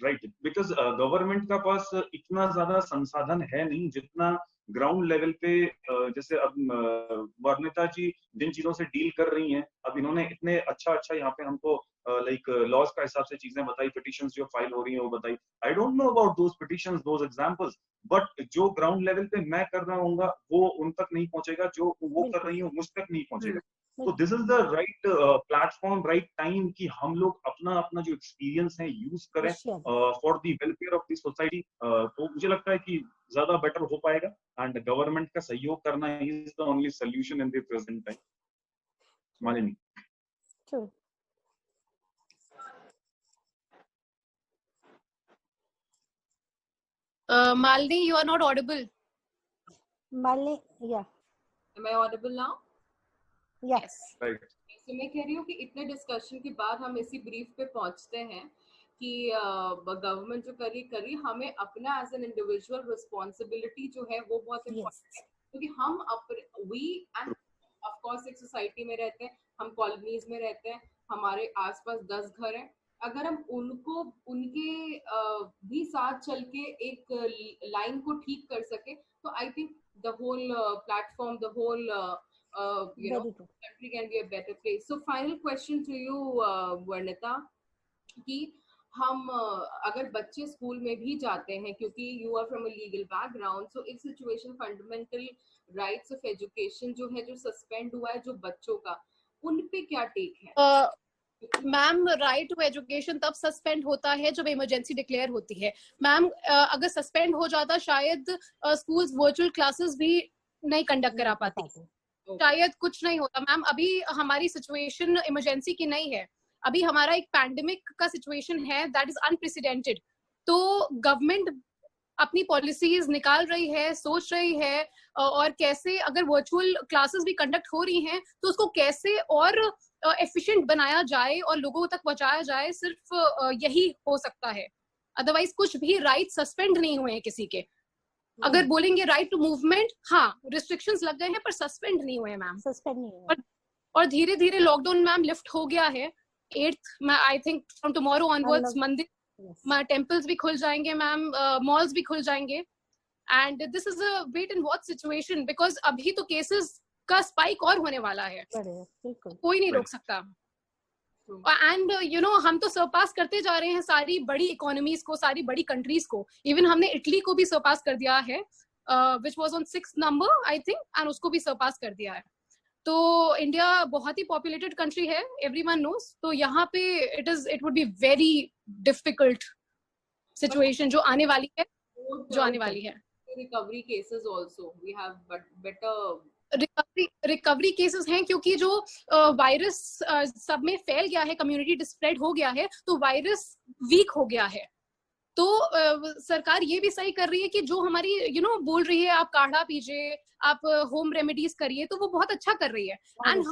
right, because government का पास इतना ज्यादा संसाधन है नहीं जितना ग्राउंड लेवल पे जैसे अब वर्णिता जी जिन चीजों से डील कर रही हैं, अब इन्होंने इतने अच्छा अच्छा यहाँ पे हमको लाइक लॉज का हिसाब से चीजें बताई, पिटिशंस जो फाइल हो रही हैं वो बताई। I don't know about those petitions, those examples, but जो ग्राउंड लेवल पे मैं कर रहा हूँ वो उन तक नहीं पहुंचेगा, जो वो कर रही हूँ मुझ तक नहीं पहुंचेगा। तो this is the right platform, right time कि हम लोग अपना अपना जो एक्सपीरियंस है यूज करें for the welfare of the society. तो मुझे लगता है कि ज्यादा बेटर हो पाएगा, एंड गवर्नमेंट का सहयोग करना is the only solution in the present time. Malini. Malini, you are not audible. Malini, yeah. Am I audible now? Yes. Right. तो मैं कह रही हूँ कि इतने डिस्कशन के बाद हम इसी ब्रीफ पे पहुंचते हैं कि गवर्नमेंट जो करी हमें अपना एज एन इंडिविजुअल रिस्पॉन्सिबिलिटी जो है वो बहुत इम्पोर्टेंट है, क्योंकि हम वी एंड ऑफ कोर्स एक सोसाइटी में रहते हैं, हम कॉलोनीज में रहते हैं, हमारे आसपास 10 घर हैं। अगर हम उनको उनके भी साथ चल के एक लाइन को ठीक कर सके तो I think the whole platform, the whole country can be a better place. So final question to you, वर्णिता, कि हम अगर बच्चे स्कूल में भी जाते हैं, क्योंकि you are from a legal background, so इस situation fundamental rights of education जो है, जो सस्पेंड हुआ है जो बच्चों का, उन पे क्या टेक है? मैम, राइट टू एजुकेशन तब सस्पेंड होता है जब इमरजेंसी डिक्लेयर होती है। मैम, अगर सस्पेंड हो जाता शायद स्कूल्स वर्चुअल क्लासेस भी नहीं कंडक्ट करा पाती, शायद कुछ नहीं होता। मैम, अभी हमारी सिचुएशन इमरजेंसी की नहीं है, अभी हमारा एक पैंडेमिक का सिचुएशन है दैट इज अनप्रेसिडेंटेड। तो गवर्नमेंट अपनी पॉलिसीज निकाल रही है, सोच रही है, और कैसे अगर वर्चुअल क्लासेस भी कंडक्ट हो रही हैं तो उसको कैसे और एफिशिएंट बनाया जाए और लोगों तक पहुंचाया जाए, सिर्फ यही हो सकता है। अदरवाइज कुछ भी राइट सस्पेंड नहीं हुए हैं किसी के। अगर बोलेंगे राइट टू मूवमेंट, हाँ रिस्ट्रिक्शंस लग गए हैं पर सस्पेंड नहीं हुए हैं मैम, सस्पेंड नहीं हुए। और धीरे धीरे लॉकडाउन मैम लिफ्ट हो गया है 8th में, I think from tomorrow onwards मंदिर टेम्पल्स भी खुल जाएंगे मैम, मॉल्स भी खुल जाएंगे। And this is a wait and watch situation, because अभी तो केसेस का स्पाइक और होने वाला है, कोई नहीं रोक सकता। एंड यू नो, हम तो सरपास करते जा रहे हैं सारी बड़ी इकोनॉमीज को, सारी बड़ी कंट्रीज को। इवन हमने इटली को भी सरपास कर दिया है, which was on 6th number I think, and उसको भी सरपास कर दिया है। तो इंडिया बहुत ही पॉपुलेटेड कंट्री है, एवरीवन नोस। तो यहाँ पे it would be very difficult situation जो आने वाली है, recovery cases also we have but better recovery cases हैं, क्योंकि जो वायरस सब में फैल गया है, कम्युनिटी स्प्रेड हो गया है, तो वायरस वीक हो गया है। तो सरकार ये भी सही कर रही है कि जो हमारी बोल रही है आप काढ़ा पीजिए, आप होम रेमेडीज करिए, तो वो बहुत अच्छा कर रही है। एंड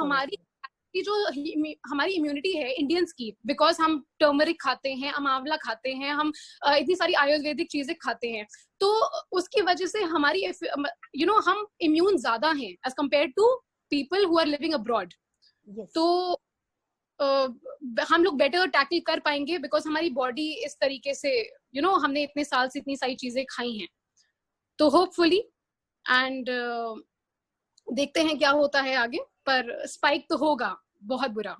हमारी इम्यूनिटी है इंडियंस की, बिकॉज हम टर्मरिक खाते हैं, हम आंवला खाते हैं, हम इतनी सारी आयुर्वेदिक चीजें खाते हैं, तो उसकी वजह से हमारी हम इम्यून ज्यादा हैं as compare to people who are living abroad. तो हम लोग बेटर टैकल कर पाएंगे, बिकॉज हमारी बॉडी इस तरीके से हमने इतने साल से इतनी सारी चीजें खाई हैं। तो होपफुली एंड देखते हैं क्या होता है आगे, पर स्पाइक तो होगा बहुत बुरा।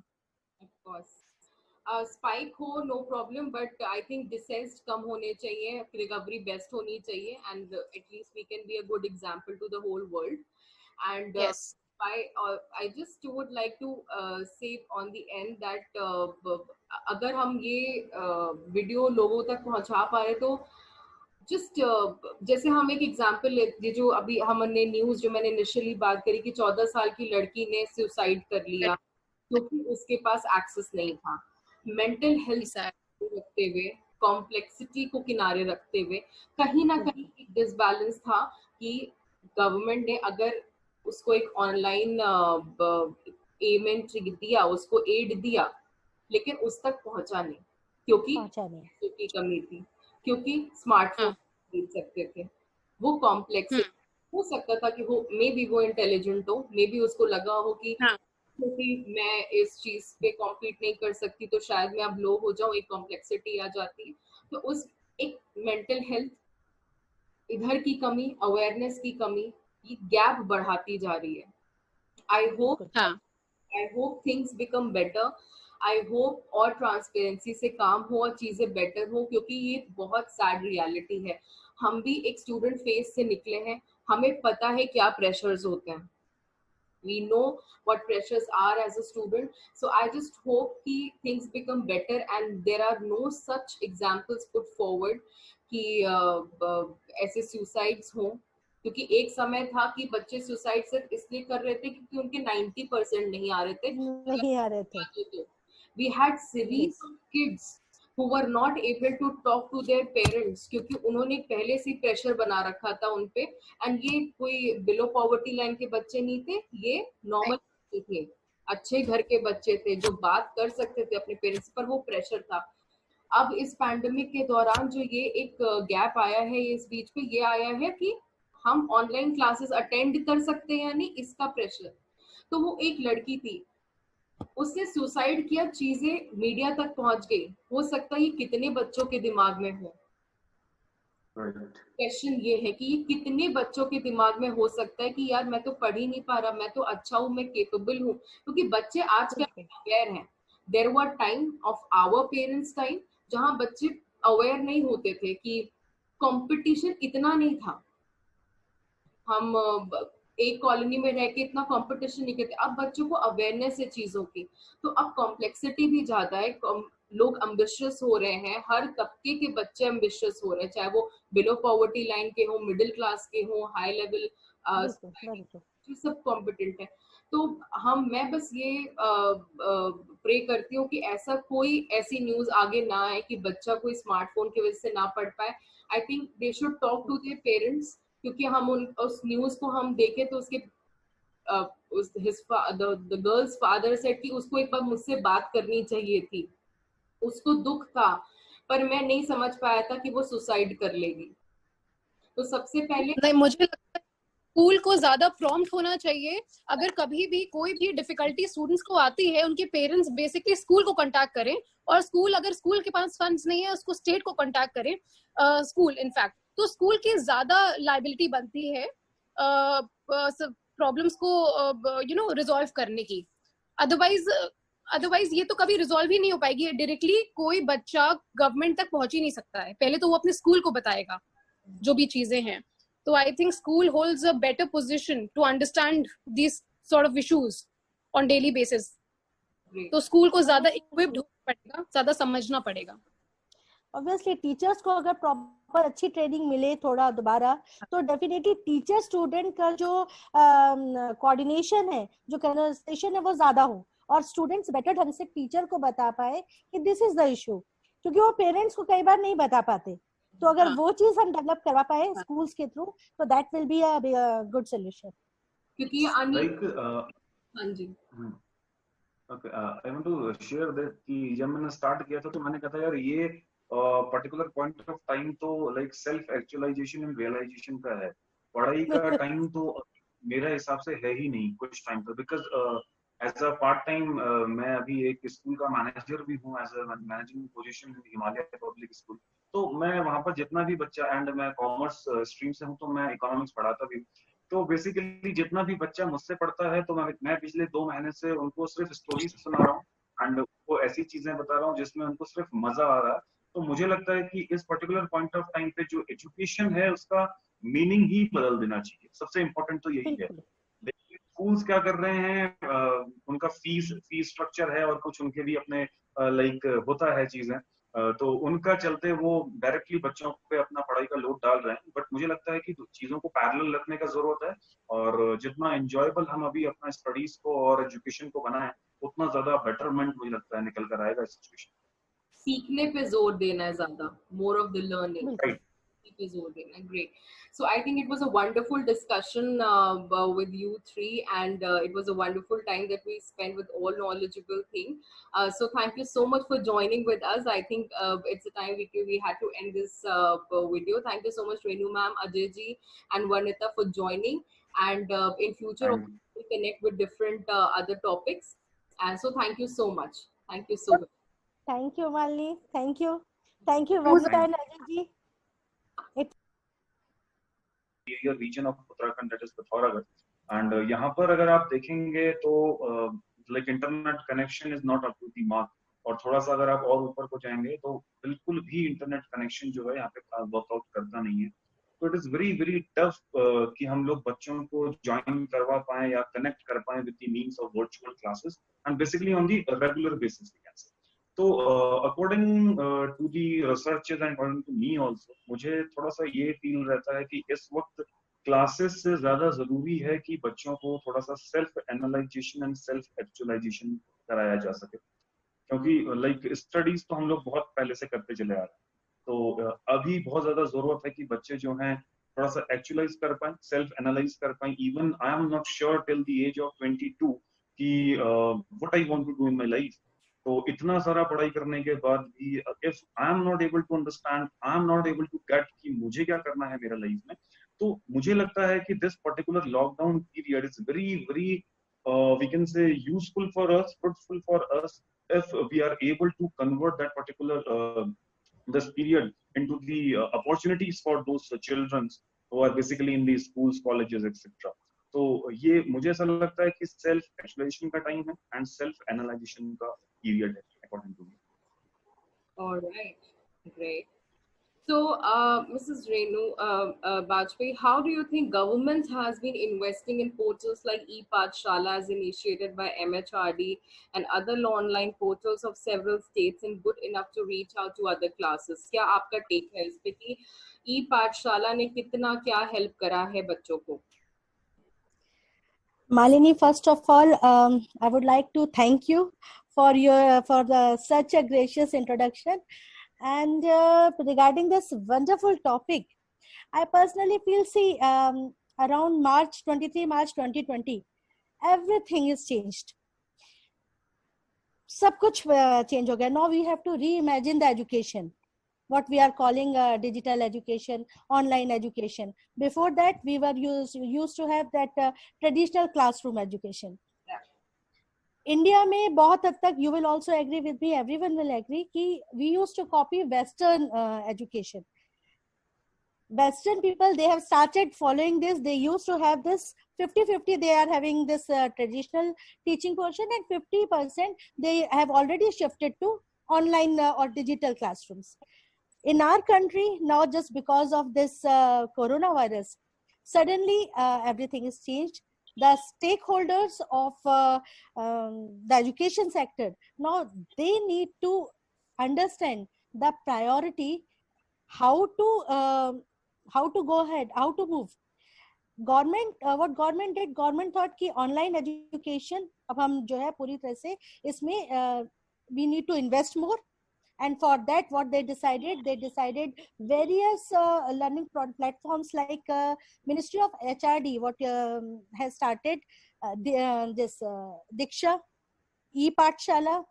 स्पाइक हो no problem, but I think डिसेंस कम होने चाहिए, रिकवरी बेस्ट होनी चाहिए, and at least we can be a good example to the whole world. And I just would like to say on the end that अगर हम ये वीडियो लोगों तक पहुंचा पा रहे तो जस्ट जैसे हम एक एग्जांपल लेते, जो अभी हमने न्यूज जो मैंने इनिशियली बात करी कि 14 साल की लड़की ने सुसाइड कर लिया क्योंकि उसके पास एक्सेस नहीं था। मेंटल हेल्थ रखते हुए, कॉम्प्लेक्सिटी को किनारे रखते हुए, कहीं ना कहीं एक डिसबैलेंस था कि गवर्नमेंट ने अगर उसको एक ऑनलाइन पेमेंट दिया, उसको एड दिया, लेकिन उस तक पहुंचा नहीं क्योंकि कमी थी, क्योंकि स्मार्टफोन खरीद सकते थे। वो कॉम्प्लेक्स हो सकता था कि वो मे बी वो इंटेलिजेंट हो, मे बी उसको लगा हो कि क्योंकि मैं इस चीज पे कॉम्पीट नहीं कर सकती तो शायद मैं अब लो हो जाऊं, एक कॉम्प्लेक्सिटी आ जाती है। तो उस एक मेंटल हेल्थ, इधर की कमी, अवेयरनेस की कमी, ये गैप बढ़ाती जा रही है। I hope things become better, I hope और ट्रांसपेरेंसी से काम हो और चीजें बेटर हो, क्योंकि ये बहुत सैड रियलिटी है। हम भी एक स्टूडेंट फेज से निकले हैं, हमें पता है क्या प्रेशर्स होते हैं, we know what pressures are as a student. So I just hope ki things become better and there are no such examples put forward कि ऐसे suicides हो, क्योंकि एक समय था कि बच्चे सुसाइड सिर्फ इसलिए कर रहे थे क्योंकि उनके 90% नहीं आ रहे थे। We had series of kids who were not able to talk to their parents क्योंकि उन्होंने पहले से प्रेशर बना रखा था उन पे। एंड ये कोई बिलो पॉवर्टी लाइन के बच्चे नहीं थे, ये नॉर्मल बच्चे थे, अच्छे घर के बच्चे थे जो बात कर सकते थे अपने पेरेंट्स पर, वो प्रेशर था। अब इस पैंडेमिक के दौरान जो ये एक गैप आया है, इस बीच पे ये आया है कि हम ऑनलाइन क्लासेस अटेंड कर सकते हैं या नहीं, इसका प्रेशर। तो वो एक लड़की थी, उसने सुसाइड किया, चीजें मीडिया तक पहुंच गई, हो सकता है ये कितने बच्चों के दिमाग में हो। क्वेश्चन ये है कि ये कितने बच्चों के दिमाग में हो सकता है कि यार मैं तो पढ़ ही नहीं पा रहा, मैं तो अच्छा हूँ, मैं केपेबल हूँ, क्योंकि बच्चे आज क्या अवेयर हैं। There were time of our parents time जहाँ बच्चे अवेयर नहीं होते थे कि कंपटीशन इतना नहीं था। हम एक कॉलोनी में रह के इतना कंपटीशन नहीं करते, अब बच्चों को अवेयरनेस है चीजों की, तो अब कॉम्प्लेक्सिटी भी ज्यादा है, लोग एम्बिशियस हो रहे हैं, हर तबके के बच्चे एम्बिशियस हो रहे हैं, चाहे वो बिलो पॉवर्टी लाइन के हो, मिडिल क्लास के हो, हाई लेवल बिल्कुल बिल्कुल। सब कॉम्पिटेंट है। तो मैं बस ये प्रे करती हूँ कि ऐसा कोई ऐसी न्यूज आगे ना आए कि बच्चा कोई स्मार्टफोन की वजह से ना पढ़ पाए। I think they should talk to their parents, क्योंकि हम उस न्यूज को हम देखें तो उसके द गर्ल्स फादर सेड कि उसको एक बार मुझसे बात करनी चाहिए थी, उसको दुख था, पर मैं नहीं समझ पाया था कि वो सुसाइड कर लेगी। तो सबसे पहले नहीं, मुझे लगता है स्कूल को ज्यादा प्रॉम्प्ट होना चाहिए। अगर कभी भी कोई भी डिफिकल्टी स्टूडेंट्स को आती है, उनके पेरेंट्स बेसिकली स्कूल को कांटेक्ट करें, और स्कूल अगर स्कूल के पास फंड्स नहीं है उसको स्टेट को कांटेक्ट करें, स्कूल इनफैक्ट, तो स्कूल की ज्यादा लाइबिलिटी बनती है प्रॉब्लम्स को रिजॉल्व करने की। अदरवाइज ये तो कभी रिजॉल्व ही नहीं हो पाएगी। डायरेक्टली कोई बच्चा गवर्नमेंट तक पहुंच ही नहीं सकता है, पहले तो वो अपने स्कूल को बताएगा जो भी चीजें हैं। तो I think school holds a better position to understand this sort of issues on daily basis. तो स्कूल को ज्यादा इक्विप्ड होना पड़ेगा, ज्यादा समझना पड़ेगा। ऑब्वियसली टीचर्स को अगर प्रॉपर अच्छी ट्रेनिंग मिले थोड़ा दोबारा, तो डेफिनेटली टीचर स्टूडेंट का जो कोऑर्डिनेशन है, जो कन्वर्सेशन है, वो ज्यादा हो, और स्टूडेंट्स बेटर ढंग से टीचर को बता पाए कि दिस इज द इशू, क्योंकि वो पेरेंट्स को कई बार नहीं बता पाते। तो अगर वो चीज हम डेवलप करवा पाए स्कूल्स के थ्रू, तो that will be a good solution. क्योंकि हाँ जी, okay, I want to share that कि जब मैंने स्टार्ट किया था तो मैंने कहा था यार ये पर्टिकुलर पॉइंट ऑफ टाइम तो like self actualisation and realisation का है, पढ़ाई का टाइम तो मेरा हिसाब से है ही नहीं कुछ टाइम तक, because as a part time मैं अभी एक स्कूल का मैनेजर भी हूँ, as a managing position Himalaya public school. तो मैं वहां पर जितना भी बच्चा, एंड मैं कॉमर्स स्ट्रीम से हूँ तो मैं इकोनॉमिक्स पढ़ाता भी हूँ, तो बेसिकली जितना भी बच्चा मुझसे पढ़ता है तो मैं पिछले 2 महीने से उनको सिर्फ स्टोरीज सुना रहा हूँ एंड वो ऐसी चीजें बता रहा हूँ जिसमें उनको सिर्फ मजा आ रहा है। तो मुझे लगता है कि इस पर्टिकुलर पॉइंट ऑफ टाइम पे जो एजुकेशन है उसका मीनिंग ही बदल देना चाहिए, सबसे इम्पोर्टेंट तो यही है। लेकिन स्कूल्स क्या कर रहे हैं, उनका फीस स्ट्रक्चर है और कुछ उनके भी अपने लाइक होता है चीजें, तो उनका चलते वो डायरेक्टली बच्चों पे अपना पढ़ाई का लोड डाल रहे हैं। बट मुझे लगता है कि चीजों को पैरेलल रखने का जरूरत है, और जितना एंजॉयबल हम अभी अपना स्टडीज को और एजुकेशन को बनाएं, उतना ज्यादा बेटरमेंट मुझे लगता है निकल कर आएगा इस सिचुएशन। सीखने पे जोर देना है ज्यादा, more of the learning right. पे जोर देना है। Great. So I think it was a wonderful discussion with you three, and it was a wonderful time that we spent with all knowledgeable thing. So thank you so much for joining with us. I think it's a time we had to end this video. Thank you so much, Renu ma'am, Ajay ji, and Vanita for joining. And in future, we'll connect with different other topics. And so thank you so much. Thank you so much. Thank you Malini, thank you Vanita and Ajay ji. Region of Uttarakhand, that is Pithoragarh, and यहाँ पर अगर आप देखेंगे तो like internet connection is not up to the mark, और थोड़ा सा अगर आप और ऊपर को जाएंगे तो बिल्कुल भी इंटरनेट कनेक्शन जो है यहाँ पे खास वर्कआउट करता नहीं है। तो it is very very tough कि हम लोग बच्चों को ज्वाइन करवा पाए या कनेक्ट कर पाए with the means of virtual classes and basically on the regular basis. तो according to the researches and according to me also, मुझे थोड़ा सा ये फील रहता है कि इस वक्त क्लासेस से ज्यादा जरूरी है कि बच्चों को थोड़ा सा self analysation and self actualisation कराया जा सके, क्योंकि लाइक स्टडीज तो हम लोग बहुत पहले से करते चले आ रहे हैं। तो अभी बहुत ज्यादा जरूरत है कि बच्चे जो हैं थोड़ा सा एक्चुअलाइज कर पाए, सेल्फ एनालाइज कर पाए। Even I am not sure till the age of 22 कि what I want to do in my life. तो इतना सारा पढ़ाई करने के बाद भी if I am not able to understand, I am not able to get कि मुझे क्या करना है मेरा लाइफ में, तो मुझे लगता है कि this particular lockdown period is very very we can say useful for us, fruitful for us, if we are able to convert that particular this period into the opportunities for those children who are basically in the schools, colleges, etc. तो ये मुझे ऐसा लगता है कि self exploration का time है and self analysation का पीरियड है according to me. All right, great. So, Mrs. Renu Bajpayee, how do you think government has been investing in portals like ePathshala as initiated by MHRD and other online portals of several states and good enough to reach out to other classes? क्या आपका take है इस पे कि ePathshala ने कितना क्या help करा है बच्चों को? Malini, first of all, I would like to thank you for such a gracious introduction. And regarding this wonderful topic, I personally feel, see, around March 2020, everything is changed. सब कुछ change हो गया. Now we have to reimagine the education, what we are calling digital education, online education. Before that, we were used to have that traditional classroom education. India में बहुत हद तक, you will also agree with me, everyone will agree कि we used to copy Western education. Western people, they have started following this. They used to have this 50-50. They are having this traditional teaching portion, and 50% they have already shifted to online or digital classrooms. In our country now, just because of this coronavirus, suddenly everything is changed. The stakeholders of the education sector, now they need to understand the priority, how to go ahead, how to move. Government, what government did, government thought कि online education अब हम जो है पूरी तरह से इसमें we need to invest more. And for that, what they decided various learning platforms like Ministry of HRD, what has started this Diksha, ePathshala,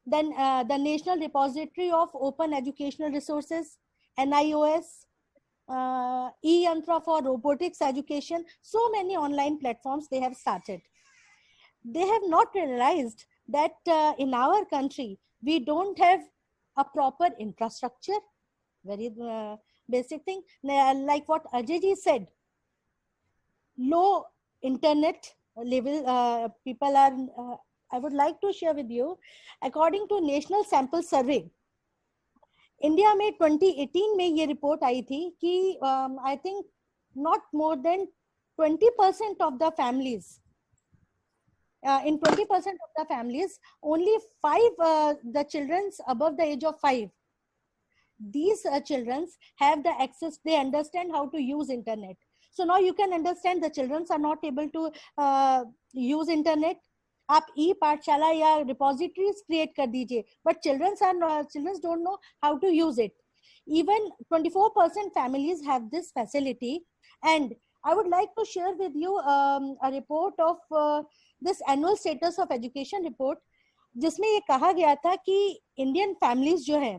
then the National Repository of Open Educational Resources, NIOS, eYantra for robotics education. So many online platforms they have started. They have not realized that in our country, we don't have a proper infrastructure, very basic thing. Like what Ajay ji said, low internet level people are, I would like to share with you, according to National Sample Survey, India में 2018 में ये report आई थी कि I think not more than 20% of the families, in 20% of the families, only 5 the children above the age of 5, these children have the access, they understand how to use internet. So now you can understand the children are not able to use internet. आप ई पाठशाला या repositories create कर दीजिए, but childrens don't know how to use it. Even 24% families have this facility. And I would like to share with you a report of this annual status of education report, जिसमें ये कहा गया था कि Indian families जो हैं,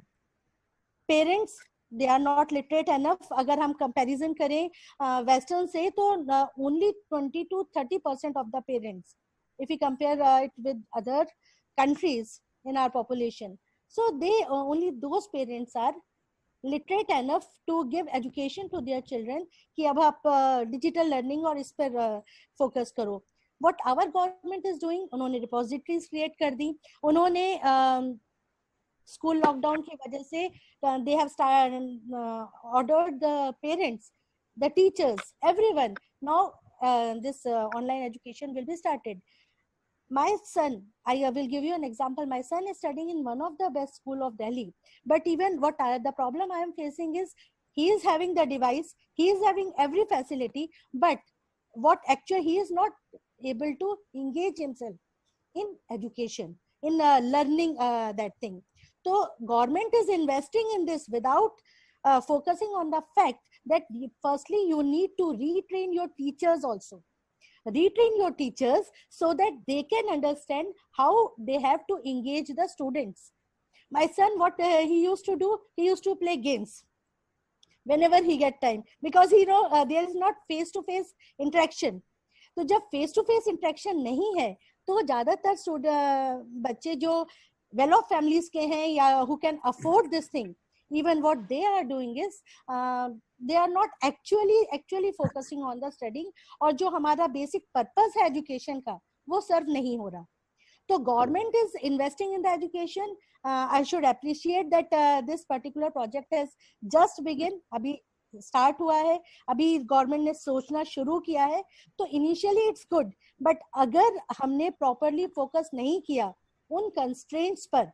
parents they are not literate enough. अगर हम कंपैरिजन करें वेस्टर्न से, तो only 20 to 30% of the parents, if we compare it with other countries in our population. So they only those parents are literate enough to give education to their children कि अब आप digital learning और इस पर focus करो. What our government is doing, उन्होंने repositories create कर दी. उन्होंने school lockdown की वजह से they have started ordered the parents, the teachers, everyone. Now this online education will be started. My son, I will give you an example. My son is studying in one of the best school of Delhi. But even the problem I am facing is, he is having the device, he is having every facility, but what actually he is not able to engage himself in education, in learning that thing. So government is investing in this without focusing on the fact that firstly you need to retrain your teachers also. Retrain your teachers so that they can understand how they have to engage the students. My son, what he used to do, he used to play games whenever he get time, because he know there is not face to face interaction. तो जब face to face interaction नहीं है, तो ज़्यादातर बच्चे जो well off families के हैं या who can afford this thing, even what they are doing is they are not actually focusing on the studying, और जो हमारा basic purpose है education का, वो serve नहीं हो रहा. So government is investing in the education. I should appreciate that this particular project has just begin. अभी start हुआ है, अभी government ने सोचना शुरू किया है, तो initially it's good. But अगर हमने properly focus नहीं किया उन constraints पर,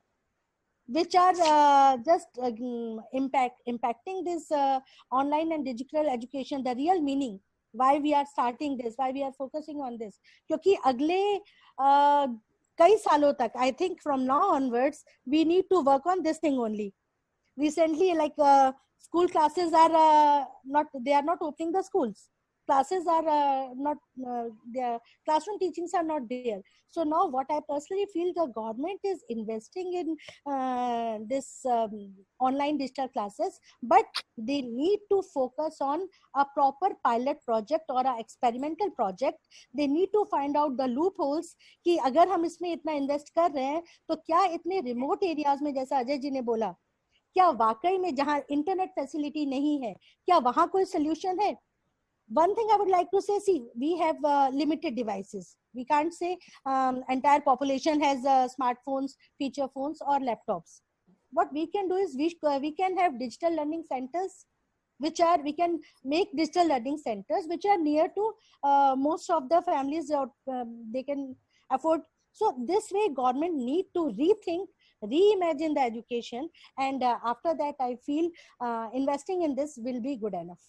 which are just impacting this online and digital education, the real meaning why we are starting this, why we are focusing on this, क्योंकि अगले कई सालों तक, I think from now onwards we need to work on this thing only. Recently, like school classes are they are not opening the schools. Classes are not, their classroom teachings are not there. So now what I personally feel, the government is investing in this online digital classes, but they need to focus on a proper pilot project or a experimental project. They need to find out the loopholes कि अगर हम इसमें इतना invest कर रहे हैं तो क्या इतने remote areas में, जैसा अजय जी ने बोला, क्या वाकई में जहाँ इंटरनेट फैसिलिटी नहीं है, क्या वहाँ कोई solution है? One thing I would like to say, see, we have limited devices. We can't say entire population has smartphones, feature phones or laptops. What we can do is we can have digital learning centers, we can make digital learning centers which are near to most of the families, they can afford. So this way government need to rethink, reimagine the education, and after that I feel investing in this will be good enough.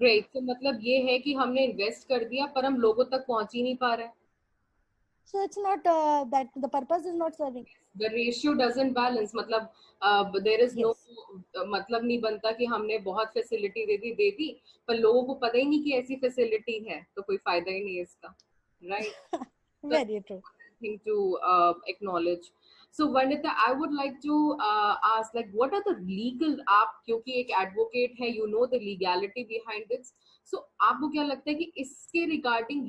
Great. तो मतलब ये है कि हमने invest कर दिया पर हम लोगों तक पहुंच ही नहीं पा रहे. So it's not that the purpose is not serving. The ratio doesn't balance. मतलब there is no, मतलब नहीं बनता कि हमने बहुत फैसिलिटी दे दी पर लोगों को पता ही नहीं कि ऐसी फैसिलिटी है, तो कोई फायदा ही नहीं है इसका, right? Very true. Thing to acknowledge. So Varnita, I would like to ask, like, what are the legal, आप क्योंकि एक advocate है, you know the legality behind this. So आपको क्या लगता है कि इसके regarding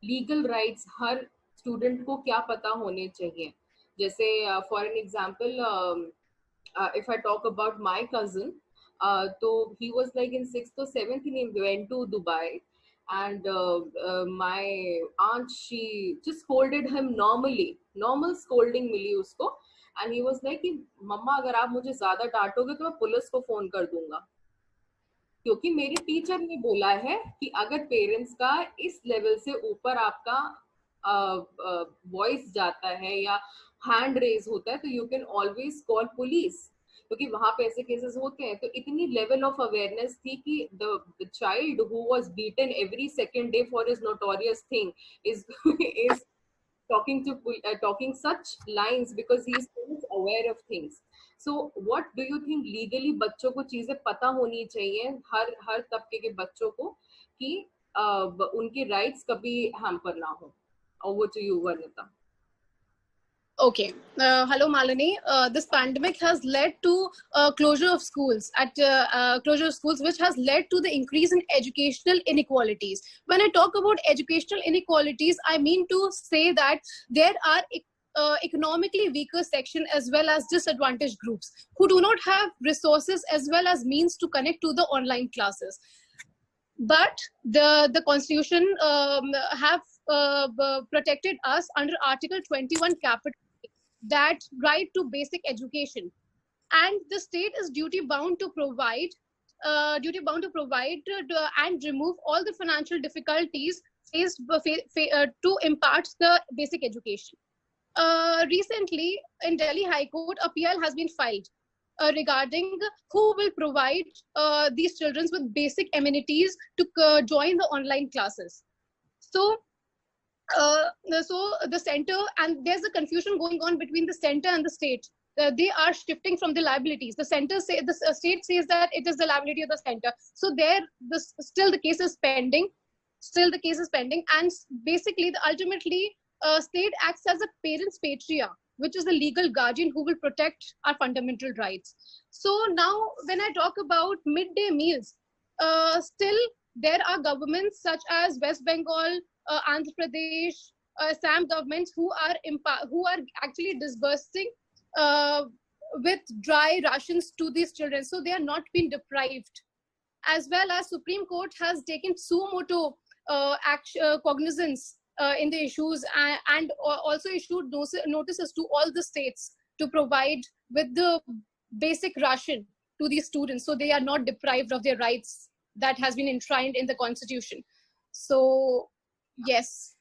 legal rights हर student को क्या पता होने चाहिए? जैसे for an example, if I talk about my cousin, so he was like in 6th or 7th, he went to Dubai. And my aunt, she just scolded him normal scolding मिली उसको, and he was like कि मम्मा अगर आप मुझे ज्यादा डांटोगे तो मैं police को phone कर दूंगा, क्योंकि मेरे टीचर ने बोला है कि अगर पेरेंट्स का इस लेवल से ऊपर आपका वॉइस जाता है या हैंड रेज होता है तो you can always call police, क्योंकि वहां पे ऐसे केसेस होते हैं. तो इतनी लेवल ऑफ अवेयरनेस थी कि the child who was beaten every second day for his notorious thing is talking such lines because he is so much aware of things. So what do you think legally बच्चों को चीजें पता होनी चाहिए, हर तबके के बच्चों को, कि उनके राइट्स कभी हैम्पर ना हो? Over to you, Varnita. Okay. Hello, Malini. This pandemic has led to closure of schools, which has led to the increase in educational inequalities. When I talk about educational inequalities, I mean to say that there are economically weaker section as well as disadvantaged groups who do not have resources as well as means to connect to the online classes. But the Constitution have protected us under Article 21 capital, that right to basic education, and the state is duty bound to provide and remove all the financial difficulties faced to impart the basic education. Recently in Delhi High Court, a PL has been filed regarding who will provide these children with basic amenities to join the online classes. So the center, and there's a confusion going on between the center and the state. They are shifting from the liabilities. The state says that it is the liability of the center. So still the case is pending. And basically, ultimately, state acts as a parent's patriarch, which is the legal guardian who will protect our fundamental rights. So now, when I talk about midday meals, still there are governments such as West Bengal, Andhra Pradesh, Assam governments who are actually disbursing with dry rations to these children, so they are not being deprived. As well as Supreme Court has taken suo motu cognizance in the issues, and also issued notices to all the states to provide with the basic ration to these students so they are not deprived of their rights that has been enshrined in the constitution. So yes,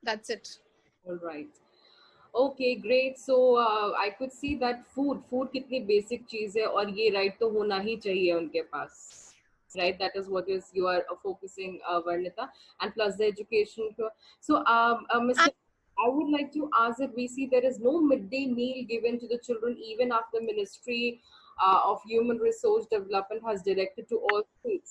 that's it. All right. Okay, great. So I could see that food कितनी basic चीज है और ये right तो होना ही चाहिए उनके पास, right? That is what is you are focusing, Varnita, and plus the education. So Mr. I would like to ask that we see there is no midday meal given to the children even after Ministry of Human Resource Development has directed to all states